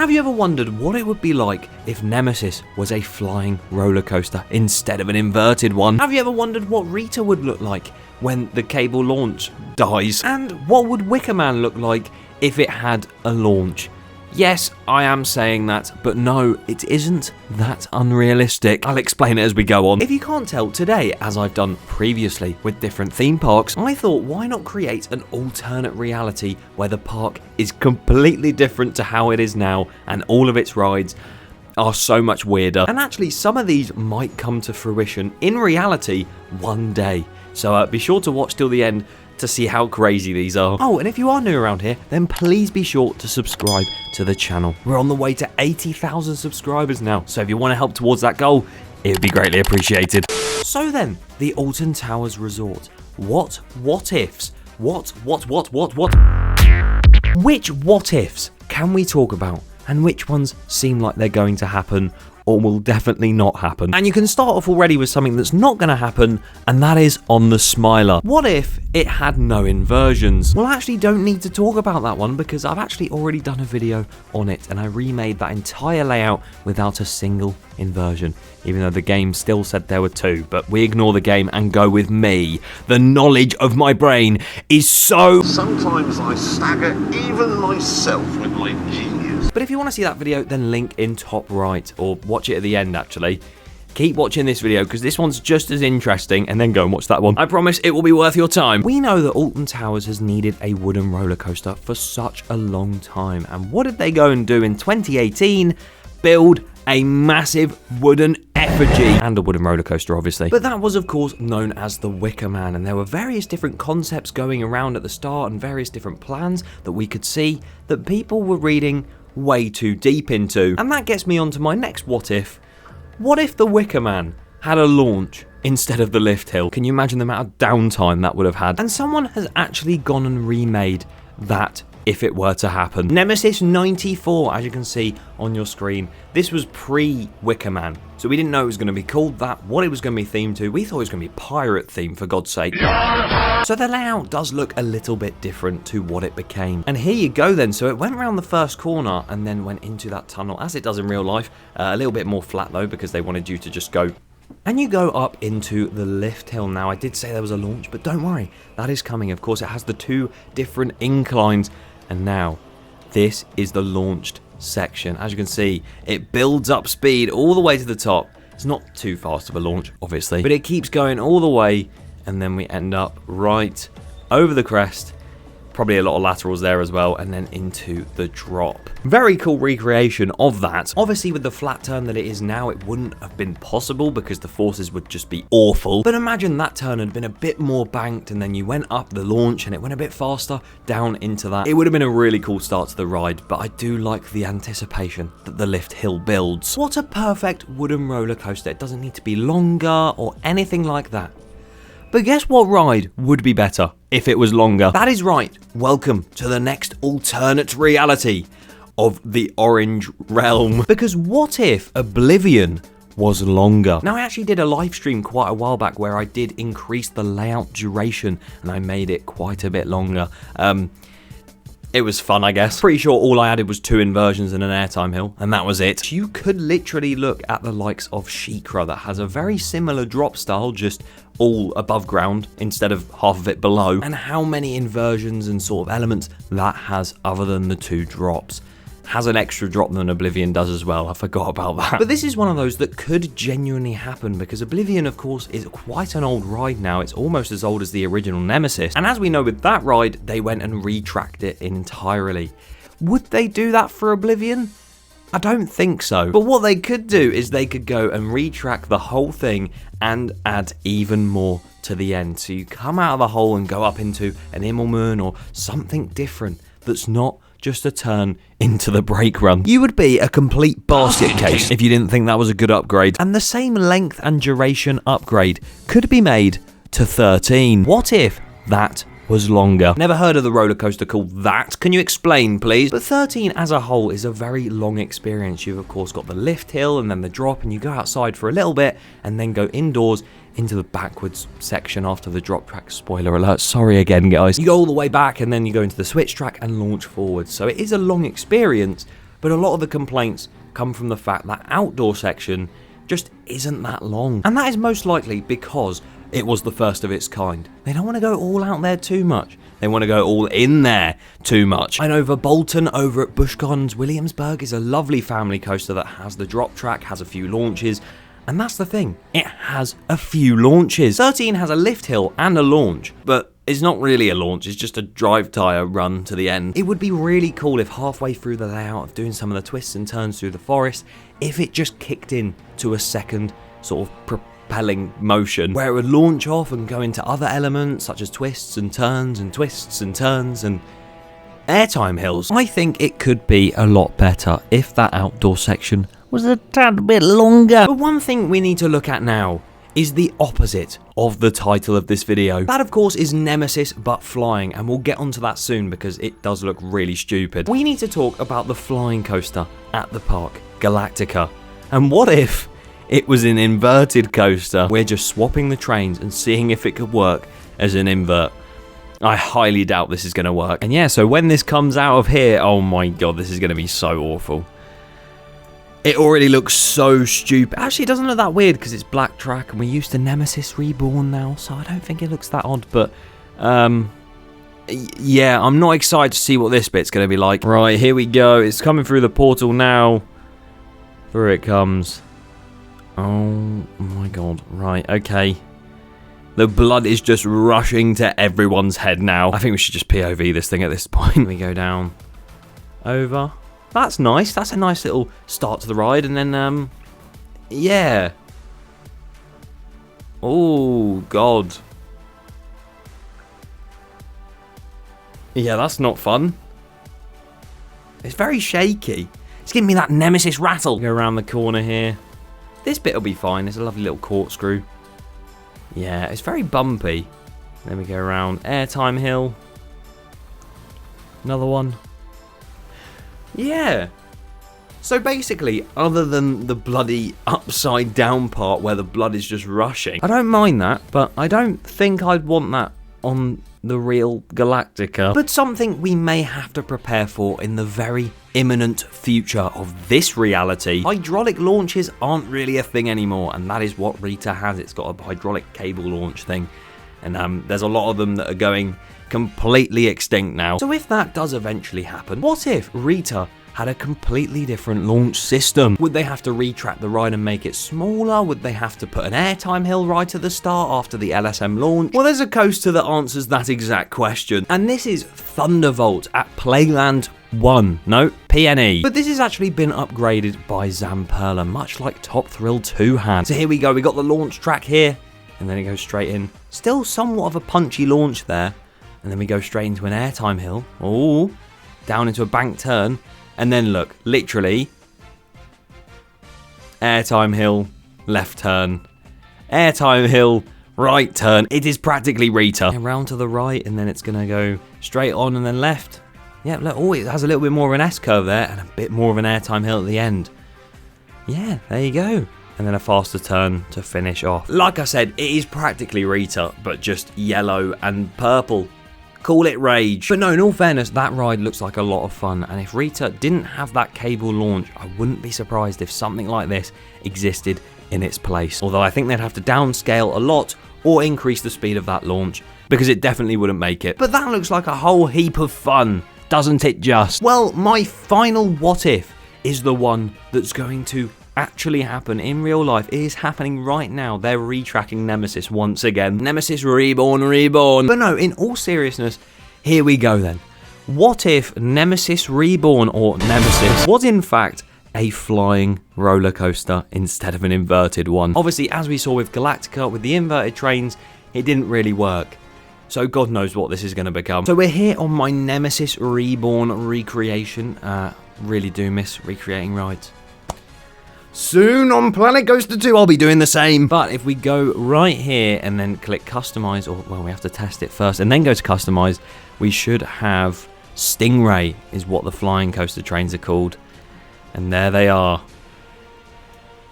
Have you ever wondered what it would be like if Nemesis was a flying roller coaster instead of an inverted one? Have you ever wondered what Rita would look like when the cable launch dies? And what would Wickerman look like if it had a launch? Yes, I am saying that, but no, it isn't that unrealistic. I'll explain it as we go on. If you can't tell, today, as I've done previously with different theme parks, I thought why not create an alternate reality where the park is completely different to how it is now and all of its rides are so much weirder. And actually, some of these might come to fruition in reality one day. So be sure to watch till the end to see how crazy these are. Oh, and if you are new around here, then please be sure to subscribe to the channel. We're on the way to 80,000 subscribers now, so if you want to help towards that goal, it would be greatly appreciated. So then, the Alton Towers Resort. What ifs? What? Which what ifs can we talk about, and which ones seem like they're going to happen or will definitely not happen? And you can start off already with something that's not going to happen, and that is on the Smiler. What if it had no inversions? Well, I actually don't need to talk about that one because I've actually already done a video on it, and I remade that entire layout without a single inversion, even though the game still said there were two. But we ignore the game and go with me. The knowledge of my brain is so... Sometimes I stagger even myself with my genius. But if you want to see that video, then link in top right, or watch it at the end actually. Keep watching this video because this one's just as interesting, and then go and watch that one. I promise it will be worth your time. We know that Alton Towers has needed a wooden roller coaster for such a long time, and what did they go and do in 2018? Build a massive wooden effigy and a wooden roller coaster, obviously. But that was, of course, known as the Wickerman, and there were various different concepts going around at the start and various different plans that we could see that people were reading way too deep into. And that gets me on to my next what if. What if the Wickerman had a launch instead of the lift hill? Can you imagine the amount of downtime that would have had? And someone has actually gone and remade that if it were to happen. Nemesis 94, as you can see on your screen. This was pre-Wickerman, so we didn't know it was going to be called that, what it was going to be themed to. We thought it was going to be pirate themed, for God's sake. So the layout does look a little bit different to what it became. And here you go then. So it went around the first corner and then went into that tunnel, as it does in real life. A little bit more flat though, because they wanted you to just go. And you go up into the lift hill. Now, I did say there was a launch, but don't worry, that is coming. Of course, it has the two different inclines. And now, this is the launched section. As you can see, it builds up speed all the way to the top. It's not too fast of a launch, obviously, but it keeps going all the way, and then we end up right over the crest. Probably a lot of laterals there as well, and then into the drop. Very cool recreation of that. Obviously, with the flat turn that it is now, it wouldn't have been possible because the forces would just be awful. But imagine that turn had been a bit more banked, and then you went up the launch and it went a bit faster down into that. It would have been a really cool start to the ride, but I do like the anticipation that the lift hill builds. What a perfect wooden roller coaster. It doesn't need to be longer or anything like that. But guess what ride would be better if it was longer? That is right. Welcome to the next alternate reality of the Orange Realm. Because what if Oblivion was longer? Now, I actually did a live stream quite a while back where I did increase the layout duration and I made it quite a bit longer. It was fun, I guess. Pretty sure all I added was 2 inversions and an airtime hill, and that was it. You could literally look at the likes of Shikra that has a very similar drop style, just all above ground instead of half of it below, and how many inversions and sort of elements that has other than the 2 drops. Has an extra drop than Oblivion does as well. I forgot about that. But this is one of those that could genuinely happen because Oblivion, of course, is quite an old ride now. It's almost as old as the original Nemesis. And as we know with that ride, they went and retracked it entirely. Would they do that for Oblivion? I don't think so. But what they could do is they could go and retrack the whole thing and add even more to the end. So you come out of the hole and go up into an Immelmann or something different that's not just a turn into the brake run. You would be a complete basket case if you didn't think that was a good upgrade. And the same length and duration upgrade could be made to 13. What if that was longer? Never heard of the roller coaster called that. Can you explain, please? But 13 as a whole is a very long experience. You've of course got the lift hill and then the drop, and you go outside for a little bit and then go indoors into the backwards section after the drop track. Spoiler alert, sorry again guys. You go all the way back and then you go into the switch track and launch forward. So it is a long experience, but a lot of the complaints come from the fact that outdoor section just isn't that long. And that is most likely because it was the first of its kind. They don't want to go all out there too much. They want to go all in there too much. I know Bolton over at Busch Gardens Williamsburg is a lovely family coaster that has the drop track, has a few launches, and that's the thing. It has a few launches. 13 has a lift hill and a launch, but it's not really a launch, it's just a drive tyre run to the end. It would be really cool if halfway through the layout of doing some of the twists and turns through the forest, if it just kicked in to a second sort of propelling motion where it would launch off and go into other elements such as twists and turns and twists and turns and airtime hills. I think it could be a lot better if that outdoor section was a tad bit longer. But one thing we need to look at now is the opposite of the title of this video. That of course is Nemesis but flying, and we'll get onto that soon because it does look really stupid. We need to talk about the flying coaster at the park, Galactica. And what if it was an inverted coaster? We're just swapping the trains and seeing if it could work as an invert. I highly doubt this is going to work. And yeah, so when this comes out of here, oh my god, this is going to be so awful. It already looks so stupid. Actually, it doesn't look that weird because it's black track and we're used to Nemesis Reborn now, so I don't think it looks that odd. But, yeah, I'm not excited to see what this bit's going to be like. Right, here we go. It's coming through the portal now. Through it comes. Oh my god. Right, okay. The blood is just rushing to everyone's head now. I think we should just POV this thing at this point. We go down. Over. That's nice. That's a nice little start to the ride. And then, yeah. Oh, God. Yeah, that's not fun. It's very shaky. It's giving me that Nemesis rattle. Go around the corner here. This bit will be fine. There's a lovely little corkscrew. Yeah, it's very bumpy. Then we go around Airtime Hill. Another one. Yeah. So basically, other than the bloody upside down part where the blood is just rushing, I don't mind that, but I don't think I'd want that on the real Galactica. But something we may have to prepare for in the very imminent future of this reality. Hydraulic launches aren't really a thing anymore, and that is what Rita has. It's got a hydraulic cable launch thing, and there's a lot of them that are going completely extinct now. So if that does eventually happen, what if Rita had a completely different launch system? Would they have to retrack the ride and make it smaller? Would they have to put an airtime hill right at the start after the LSM launch? Well, there's a coaster that answers that exact question, and this is Thunderbolt at Playland 1. No, PNE. But this has actually been upgraded by Zamperla, much like Top Thrill 2 had. So here we go, we got the launch track here, and then it goes straight in. Still somewhat of a punchy launch there. And then we go straight into an airtime hill. Oh, down into a bank turn. And then look, literally, airtime hill, left turn. Airtime hill, right turn. It is practically Rita. And round to the right, and then it's going to go straight on and then left. Yeah, look, oh, it has a little bit more of an S-curve there and a bit more of an airtime hill at the end. Yeah, there you go. And then a faster turn to finish off. Like I said, it is practically Rita, but just yellow and purple. Call it Rage. But no, in all fairness, that ride looks like a lot of fun, and if Rita didn't have that cable launch, I wouldn't be surprised if something like this existed in its place. Although I think they'd have to downscale a lot or increase the speed of that launch, because it definitely wouldn't make it. But that looks like a whole heap of fun, doesn't it just? Well, my final what if is the one that's going to actually happen in real life. It is happening right now. They're retracking Nemesis once again. Nemesis reborn. But no, in all seriousness, here we go then. What if Nemesis Reborn, or Nemesis, was in fact a flying roller coaster instead of an inverted one? Obviously, as we saw with Galactica, with the inverted trains, it didn't really work. So God knows what this is going to become. So we're here on my Nemesis Reborn recreation. Really do miss recreating rides. Soon on Planet Coaster 2, I'll be doing the same. But if we go right here and then click customize, or well, we have to test it first and then go to customize, we should have Stingray is what the flying coaster trains are called. And there they are.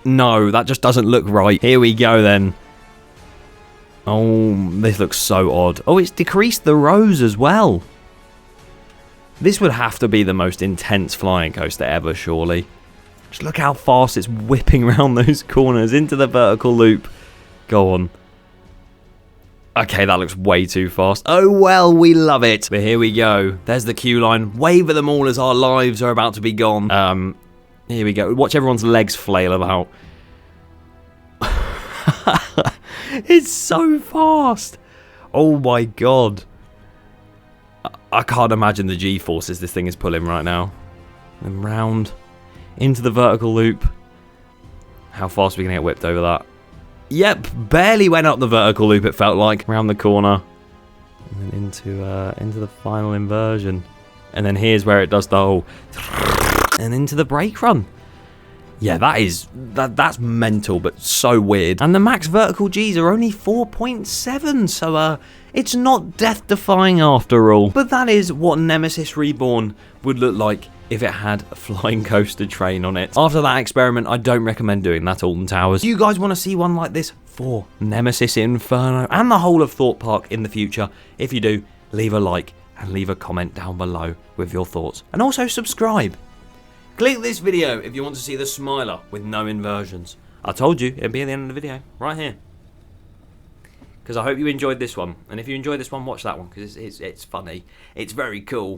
No, that just doesn't look right. Here we go then. Oh, this looks so odd. Oh, it's decreased the rows as well. This would have to be the most intense flying coaster ever, surely. Just look how fast it's whipping around those corners into the vertical loop. Go on. Okay, that looks way too fast. Oh well, we love it. But here we go. There's the queue line. Wave at them all as our lives are about to be gone. Here we go. Watch everyone's legs flail about. It's so fast. Oh my god. I can't imagine the G-forces this thing is pulling right now. And round into the vertical loop. How fast are we going to get whipped over that? Yep, barely went up the vertical loop, it felt like. Around the corner. And then into the final inversion. And then here's where it does the whole... And into the brake run. Yeah, that's mental, but so weird. And the max vertical Gs are only 4.7, so it's not death-defying after all. But that is what Nemesis Reborn would look like if it had a flying coaster train on it. After that experiment, I don't recommend doing that, Alton Towers. Do you guys want to see one like this for Nemesis Inferno and the whole of Thorpe Park in the future? If you do, leave a like and leave a comment down below with your thoughts. And also subscribe. Click this video if you want to see the Smiler with no inversions. I told you it'd be at the end of the video, right here. Because I hope you enjoyed this one. And if you enjoyed this one, watch that one, because it's funny. It's very cool.